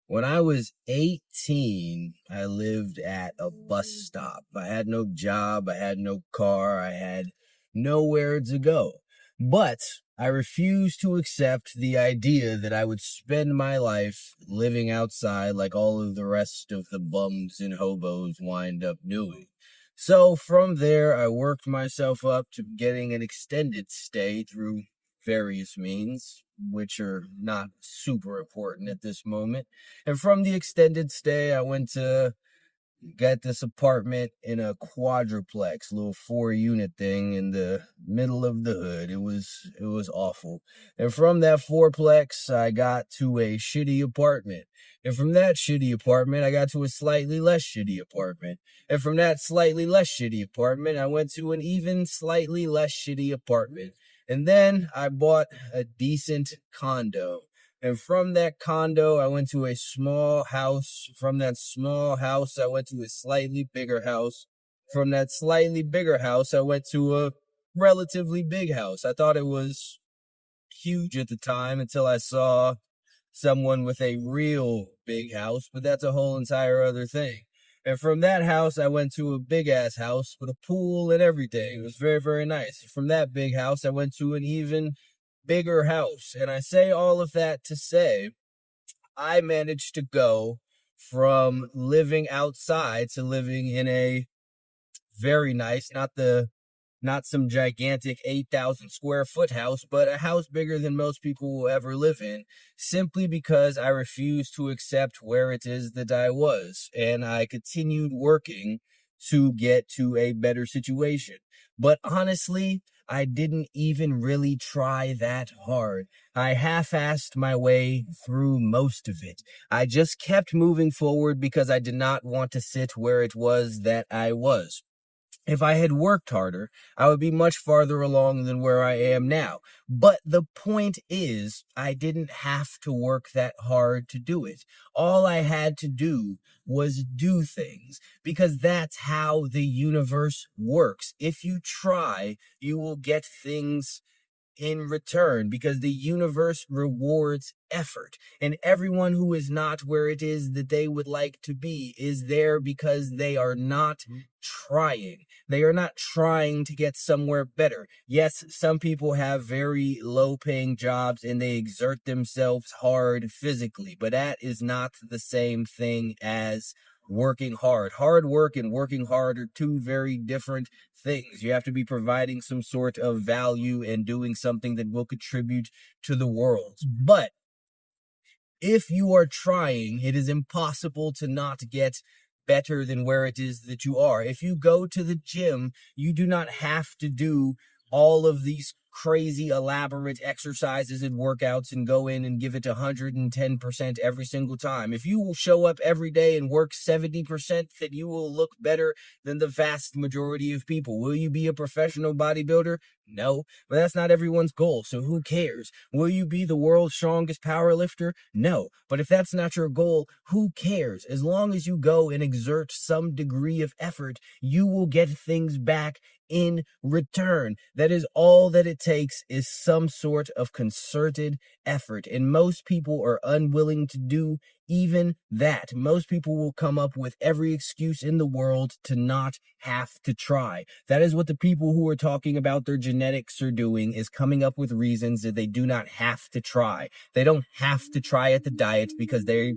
When I was 18, I lived at a bus stop. I had no job, I had no car, I had nowhere to go. But I refused to accept the idea that I would spend my life living outside like all of the rest of the bums and hobos wind up doing. So from there, I worked myself up to getting an extended stay through various means, which are not super important at this moment. And from the extended stay, I went to get this apartment in a quadruplex, little 4 unit thing in the middle of the hood. It was awful. And from that fourplex, I got to a shitty apartment. And from that shitty apartment, I got to a slightly less shitty apartment. And from that slightly less shitty apartment, I went to an even slightly less shitty apartment. And then I bought a decent condo. And from that condo, I went to a small house. From that small house, I went to a slightly bigger house. From that slightly bigger house, I went to a relatively big house. I thought it was huge at the time until I saw someone with a real big house, but that's a whole entire other thing. And from that house, I went to a big ass house with a pool and everything. It was very, very nice. From that big house, I went to an even bigger house. And I say all of that to say I managed to go from living outside to living in a very nice, not some gigantic 8,000 square foot house, but a house bigger than most people will ever live in, simply because I refused to accept where it is that I was. And I continued working to get to a better situation. But honestly, I didn't even really try that hard. I half-assed my way through most of it. I just kept moving forward because I did not want to sit where it was that I was. If I had worked harder, I would be much farther along than where I am now. But the point is, I didn't have to work that hard to do it. All I had to do was do things, because that's how the universe works. If you try, you will get things in return, because the universe rewards effort, and everyone who is not where it is that they would like to be is there because they are not trying. They are not trying to get somewhere better. Yes, some people have very low paying jobs and they exert themselves hard physically, but that is not the same thing as working hard. Hard work and working hard are two very different things. You have to be providing some sort of value and doing something that will contribute to the world. But if you are trying, it is impossible to not get better than where it is that you are. If you go to the gym, you do not have to do all of these crazy elaborate exercises and workouts and go in and give it 110% every single time. If you will show up every day and work 70%, then you will look better than the vast majority of people. Will you be a professional bodybuilder? No, but that's not everyone's goal, so who cares? Will you be the world's strongest power lifter? No, but if that's not your goal, who cares? As long as you go and exert some degree of effort, you will get things back in return. That is all that it takes, is some sort of concerted effort. And most people are unwilling to do even that. Most people will come up with every excuse in the world to not have to try. That is what the people who are talking about their genetics are doing, is coming up with reasons that they do not have to try. They don't have to try at the diet because they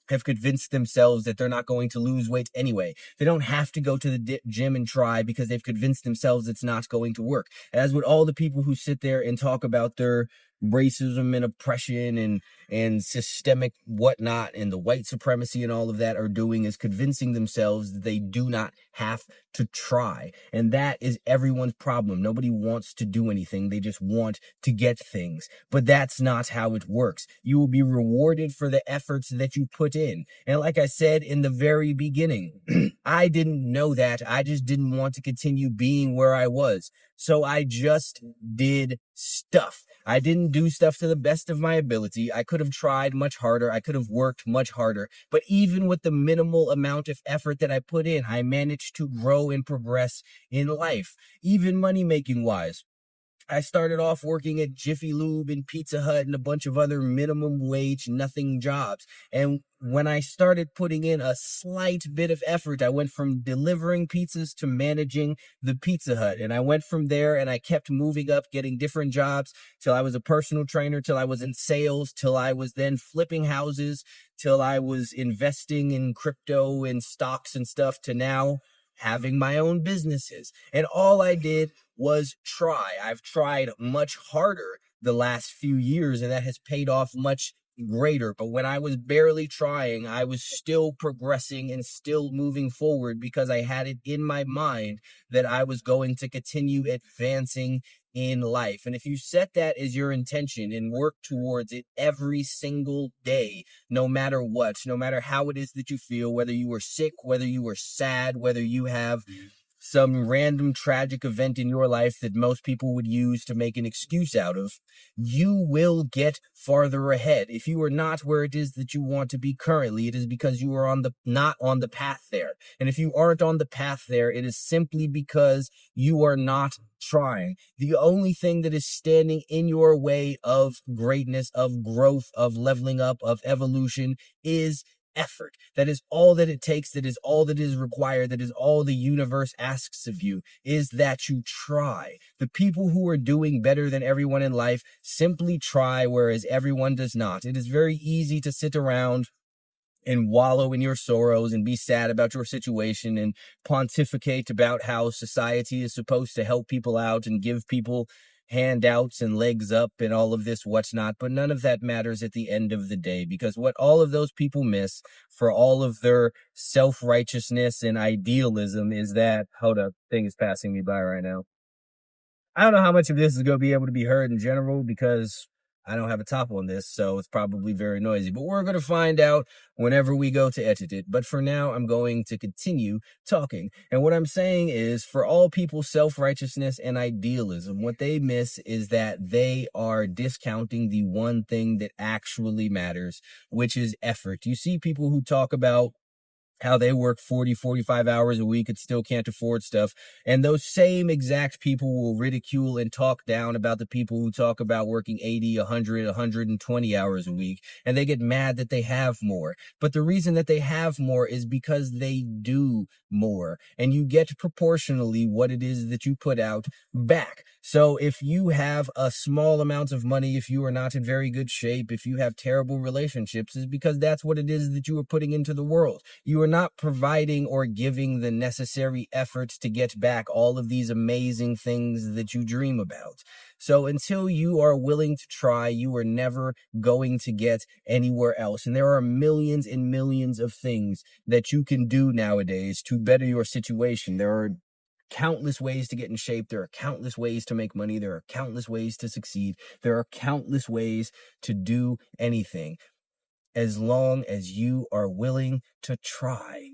have convinced themselves that they're not going to lose weight anyway. They don't have to go to the gym and try because they've convinced themselves it's not going to work. As with all the people who sit there and talk about their racism and oppression and systemic whatnot and the white supremacy and all of that are doing, is convincing themselves that they do not have to try. And that is everyone's problem. Nobody wants to do anything. They just want to get things. But that's not how it works. You will be rewarded for the efforts that you put in. And like I said in the very beginning, I didn't know that. I just didn't want to continue being where I was. So I just did stuff. I didn't do stuff to the best of my ability. I could have tried much harder. I could have worked much harder. But even with the minimal amount of effort that I put in, I managed to grow and progress in life, even money making wise. I started off working at Jiffy Lube and Pizza Hut and a bunch of other minimum wage, nothing jobs. And when I started putting in a slight bit of effort, I went from delivering pizzas to managing the Pizza Hut. And I went from there and I kept moving up, getting different jobs till I was a personal trainer, till I was in sales, till I was then flipping houses, till I was investing in crypto and stocks and stuff, to now having my own businesses. And all I did was try. I've tried much harder the last few years, and that has paid off much greater. But when I was barely trying, I was still progressing and still moving forward because I had it in my mind that I was going to continue advancing in life. And if you set that as your intention and work towards it every single day, no matter what, no matter how it is that you feel, whether you are sick, whether you are sad, whether you have some random tragic event in your life that most people would use to make an excuse out of, you will get farther ahead. If you are not where it is that you want to be currently, it is because you are not on the path there. And if you aren't on the path there, it is simply because you are not trying. The only thing that is standing in your way of greatness, of growth, of leveling up, of evolution is effort. That is all that it takes. That is all that is required. That is all the universe asks of you, is that you try. The people who are doing better than everyone in life simply try, whereas everyone does not. It is very easy to sit around and wallow in your sorrows and be sad about your situation and pontificate about how society is supposed to help people out and give people handouts and legs up and all of this what's not. But none of that matters at the end of the day, because what all of those people miss, for all of their self-righteousness and idealism, is that, hold up, thing is passing me by right now. I don't know how much of this is going to be able to be heard in general because I don't have a top on this, so it's probably very noisy. But we're going to find out whenever we go to edit it. But for now, I'm going to continue talking. And what I'm saying is, for all people, self-righteousness and idealism, what they miss is that they are discounting the one thing that actually matters, which is effort. You see people who talk about how they work 40, 45 hours a week and still can't afford stuff. And those same exact people will ridicule and talk down about the people who talk about working 80, 100, 120 hours a week. And they get mad that they have more. But the reason that they have more is because they do more. And you get proportionally what it is that you put out back. So if you have a small amount of money, if you are not in very good shape, if you have terrible relationships, is because that's what it is that you are putting into the world. You are not providing or giving the necessary efforts to get back all of these amazing things that you dream about. So until you are willing to try, you are never going to get anywhere else. And there are millions and millions of things that you can do nowadays to better your situation. There are countless ways to get in shape. There are countless ways to make money. There are countless ways to succeed. There are countless ways to do anything, as long as you are willing to try.